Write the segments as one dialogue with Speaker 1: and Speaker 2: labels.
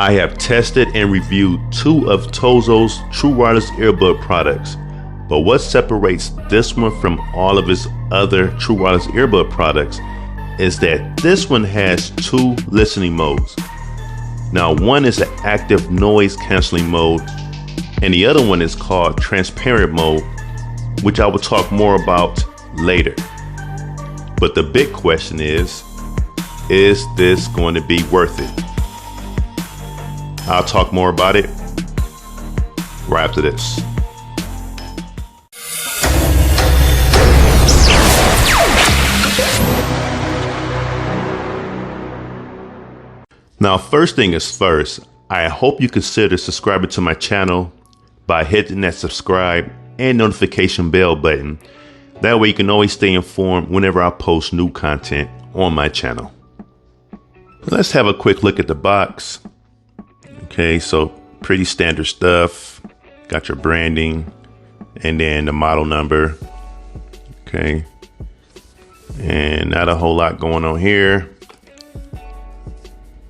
Speaker 1: I have tested and reviewed two of TOZO's true wireless earbud products, but what separates this one from all of its other true wireless earbud products is that this one has two listening modes. Now, one is an active noise canceling mode, and the other one is called transparent mode, which I will talk more about later. But the big question is this going to be worth it? I'll talk more about it right after this. Now, first thing is first, I hope you consider subscribing to my channel by hitting that subscribe and notification bell button. That way you can always stay informed whenever I post new content on my channel. Let's have a quick look at the box. Okay, so pretty standard stuff. Got your branding and then the model number. Okay, and not a whole lot going on here.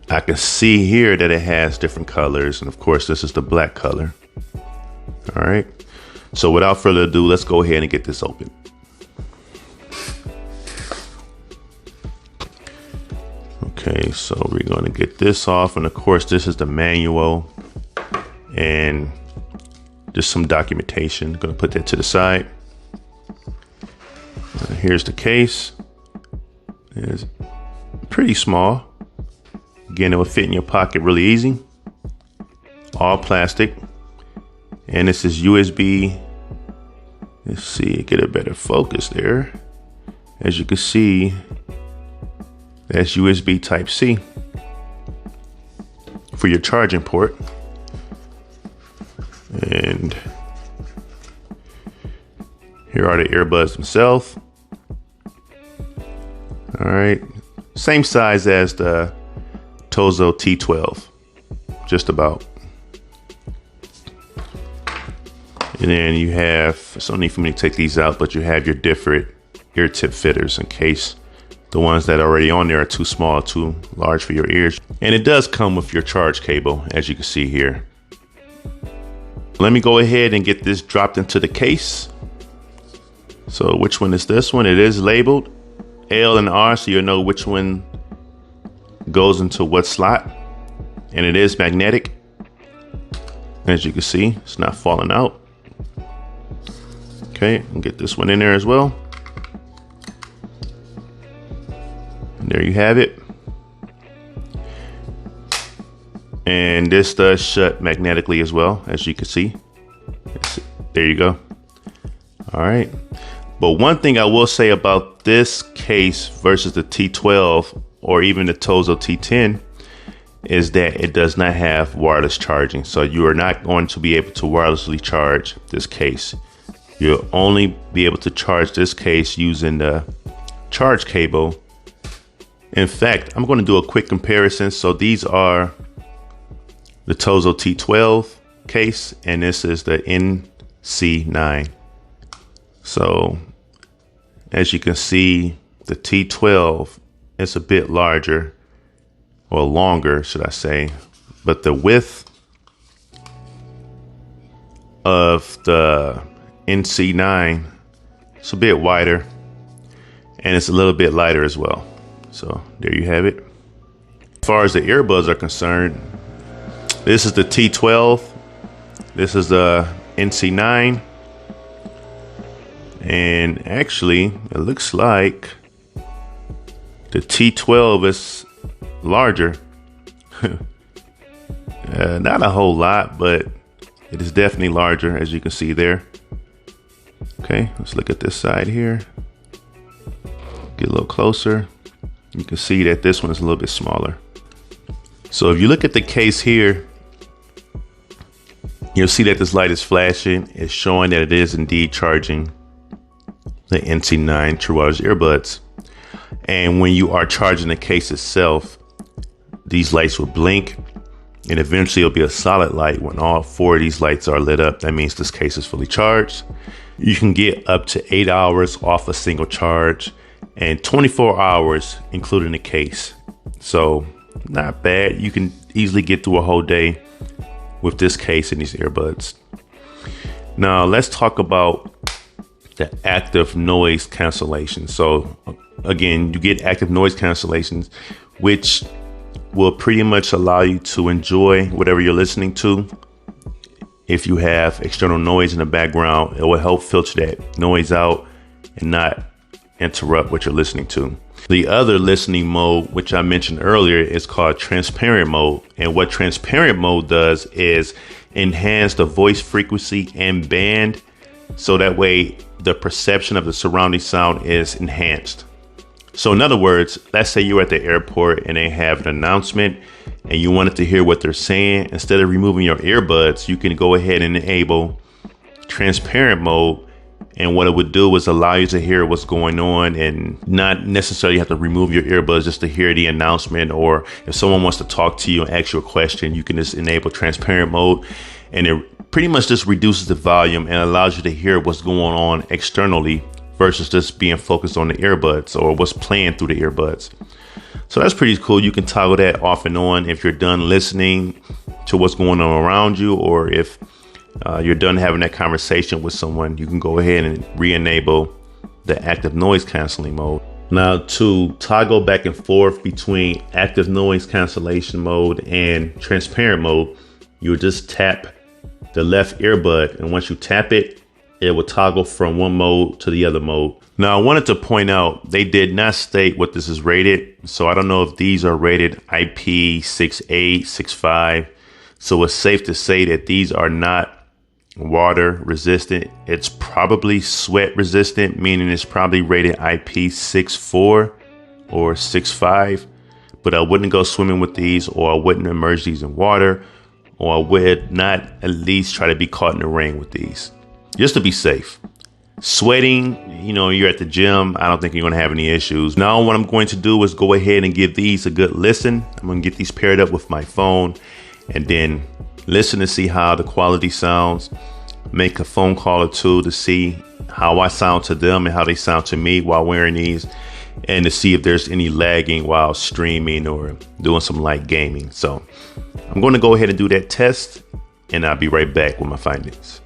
Speaker 1: I can see here that it has different colors, and of course this is the black color. All right, so without further ado, let's go ahead and get this open. Okay, so we're going to get this off, and of course this is the manual and just some documentation. Going to put that to the side. Here's the case. It's pretty small. Again, it will fit in your pocket really easy. All plastic, and this is USB. Let's see, get a better focus there. As you can see, that's USB Type-C for your charging port. And here are the earbuds themselves. All right, same size as the TOZO T12, just about. And then you have, it's no need for me to take these out, but you have your different ear tip fitters in case the ones that are already on there are too small, too large for your ears. And it does come with your charge cable, as you can see here. Let me go ahead and get this dropped into the case. So which one is this one? It is labeled L and R, so you'll know which one goes into what slot. And it is magnetic. As you can see, it's not falling out. Okay, and get this one in there as well. And there you have it. And this does shut magnetically as well, as you can see. There you go. All right. But one thing I will say about this case versus the T12 or even the TOZO T10 is that it does not have wireless charging. So you are not going to be able to wirelessly charge this case. You'll only be able to charge this case using the charge cable. In fact, I'm going to do a quick comparison. So these are the TOZO T12 case, and this is the NC9. So as you can see, the T12 is a bit larger, or longer, should I say, but the width of the NC9 is a bit wider, and it's a little bit lighter as well. So there you have it. As far as the earbuds are concerned, this is the T12, this is the NC9, and actually it looks like the T12 is larger. Not a whole lot, but it is definitely larger, as you can see there. Okay, let's look at this side here. Get a little closer. You can see that this one is a little bit smaller. So if you look at the case here, you'll see that this light is flashing. It's showing that it is indeed charging the NC9 True Wireless earbuds. And when you are charging the case itself, these lights will blink, and eventually it'll be a solid light. When all four of these lights are lit up, that means this case is fully charged. You can get up to 8 hours off a single charge and 24 hours including the case. So not bad. You can easily get through a whole day with this case and these earbuds. Now let's talk about the active noise cancellation. So again, you get active noise cancellations, which will pretty much allow you to enjoy whatever you're listening to. If you have external noise in the background, it will help filter that noise out and not interrupt what you're listening to. The other listening mode, which I mentioned earlier, is called transparent mode. And what transparent mode does is enhance the voice frequency and band, so that way the perception of the surrounding sound is enhanced. So in other words, let's say you're at the airport and they have an announcement and you wanted to hear what they're saying. Instead of removing your earbuds, you can go ahead and enable transparent mode. And what it would do is allow you to hear what's going on and not necessarily have to remove your earbuds just to hear the announcement. Or if someone wants to talk to you and ask you a question, you can just enable transparent mode. And it pretty much just reduces the volume and allows you to hear what's going on externally versus just being focused on the earbuds or what's playing through the earbuds. So that's pretty cool. You can toggle that off and on if you're done listening to what's going on around you, or if you're done having that conversation with someone, you can go ahead and re-enable the active noise canceling mode. Now, to toggle back and forth between active noise cancellation mode and transparent mode, you just tap the left earbud, and once you tap it, it will toggle from one mode to the other mode. Now, I wanted to point out they did not state what this is rated, so I don't know if these are rated IP68, 65. So it's safe to say that these are not water resistant. It's probably sweat resistant, meaning it's probably rated IP64 or 65. But I wouldn't go swimming with these, or I wouldn't immerse these in water, or I would not at least try to be caught in the rain with these, just to be safe. Sweating, you're at the gym, I don't think you're going to have any issues. Now what I'm going to do is go ahead and give these a good listen. I'm going to get these paired up with my phone and then listen to see how the quality sounds. Make a phone call or two to see how I sound to them and how they sound to me while wearing these, and to see if there's any lagging while streaming or doing some light gaming. So I'm going to go ahead and do that test, and I'll be right back with my findings.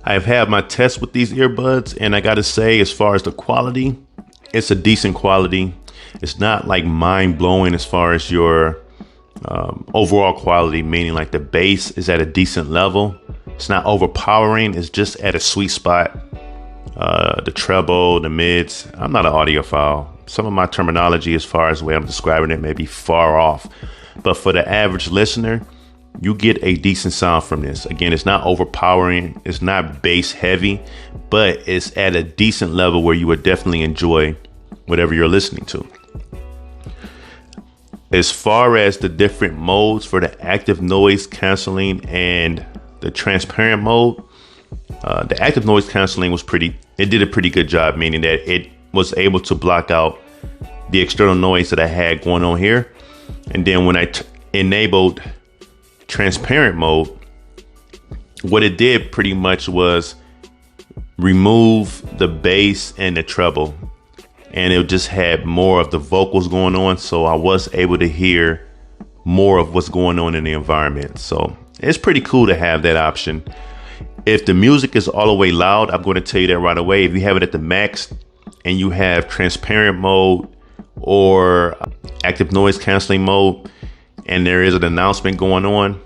Speaker 1: I've had my test with these earbuds, and I got to say, as far as the quality, it's a decent quality. It's not like mind blowing as far as your overall quality, meaning like the bass is at a decent level. It's not overpowering. It's just at a sweet spot. The treble, the mids. I'm not an audiophile. Some of my terminology as far as the way I'm describing it may be far off. But for the average listener, you get a decent sound from this. Again, it's not overpowering. It's not bass heavy, but it's at a decent level where you would definitely enjoy whatever you're listening to. As far as the different modes for the active noise canceling and the transparent mode, the active noise canceling it did a pretty good job, meaning that it was able to block out the external noise that I had going on here. And then when I enabled transparent mode, what it did pretty much was remove the bass and the treble, and it just had more of the vocals going on, so I was able to hear more of what's going on in the environment. So it's pretty cool to have that option. If the music is all the way loud, I'm going to tell you that right away. If you have it at the max and you have transparent mode or active noise canceling mode, and there is an announcement going on,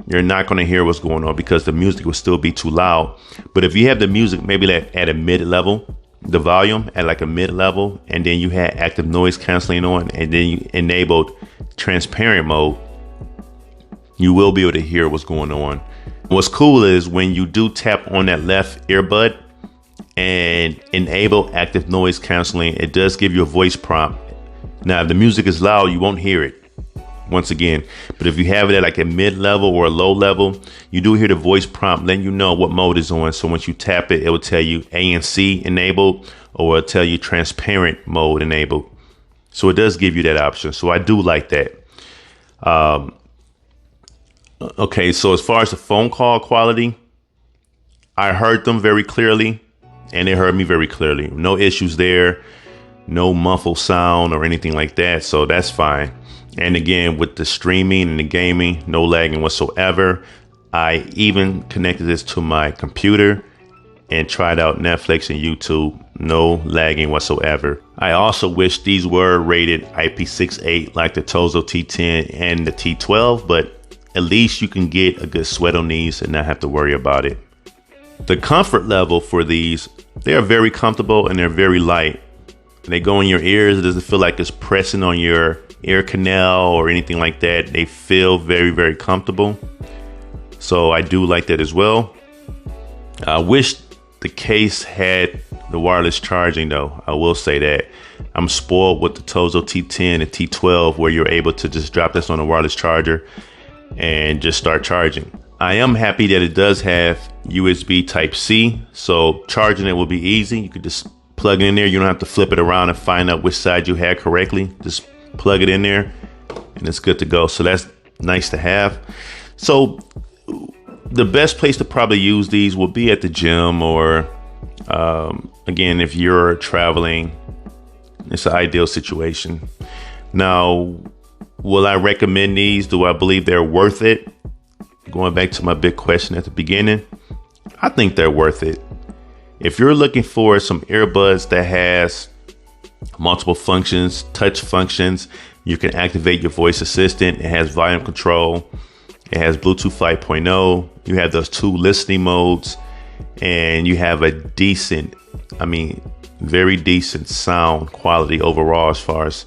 Speaker 1: you're not going to hear what's going on because the music will still be too loud. But if you have the music maybe at a mid level, the volume at like a mid level, and then you had active noise canceling on, and then you enabled transparent mode, you will be able to hear what's going on. What's cool is when you do tap on that left earbud and enable active noise canceling, it does give you a voice prompt. Now, if the music is loud, you won't hear it once again. But if you have it at like a mid level or a low level, you do hear the voice prompt letting you know what mode is on. So once you tap it, it will tell you ANC enabled, or it'll tell you transparent mode enabled. So it does give you that option. So I do like that. Okay, so as far as the phone call quality, I heard them very clearly, and they heard me very clearly. No issues there, no muffled sound or anything like that. So that's fine. And again, with the streaming and the gaming, no lagging whatsoever. I even connected this to my computer and tried out Netflix and YouTube. No lagging whatsoever. I also wish these were rated IP68 like the TOZO T10 and the T12, but at least you can get a good sweat on these and not have to worry about it. The comfort level for these, they are very comfortable and they're very light. They go in your ears. It doesn't feel like it's pressing on your ear canal or anything like that. They feel very, very comfortable. So I do like that as well. I wish the case had the wireless charging though. I will say that. I'm spoiled with the TOZO T10 and T12 where you're able to just drop this on a wireless charger and just start charging. I am happy that it does have USB Type-C, so charging it will be easy. You could just plug it in there. You don't have to flip it around and find out which side you had correctly. Just plug it in there and it's good to go. So that's nice to have. So the best place to probably use these will be at the gym or again, if you're traveling, it's an ideal situation. Now, will I recommend these? Do I believe they're worth it? Going back to my big question at the beginning, I think they're worth it. If you're looking for some earbuds that has multiple functions, touch functions, you can activate your voice assistant. It has volume control. It has Bluetooth 5.0. You have those 2 listening modes and you have a decent, very decent sound quality overall as far as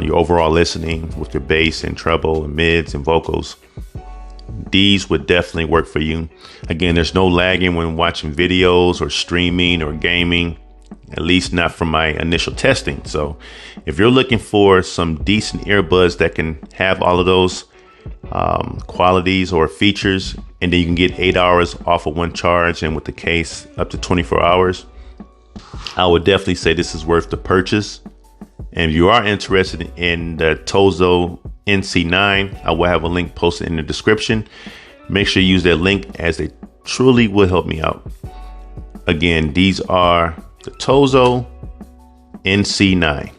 Speaker 1: your overall listening with your bass and treble and mids and vocals. These would definitely work for you. Again, there's no lagging when watching videos or streaming or gaming, at least not from my initial testing. So if you're looking for some decent earbuds that can have all of those qualities or features, and then you can get 8 hours off of one charge and with the case up to 24 hours, I would definitely say this is worth the purchase. And if you are interested in the TOZO NC9, I will have a link posted in the description. Make sure you use that link as they truly will help me out. Again, these are the TOZO NC9.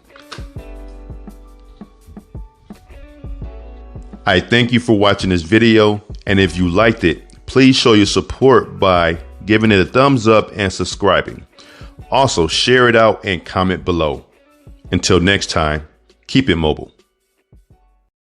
Speaker 1: I thank you for watching this video, and if you liked it, please show your support by giving it a thumbs up and subscribing. Also, share it out and comment below. Until next time, keep it mobile.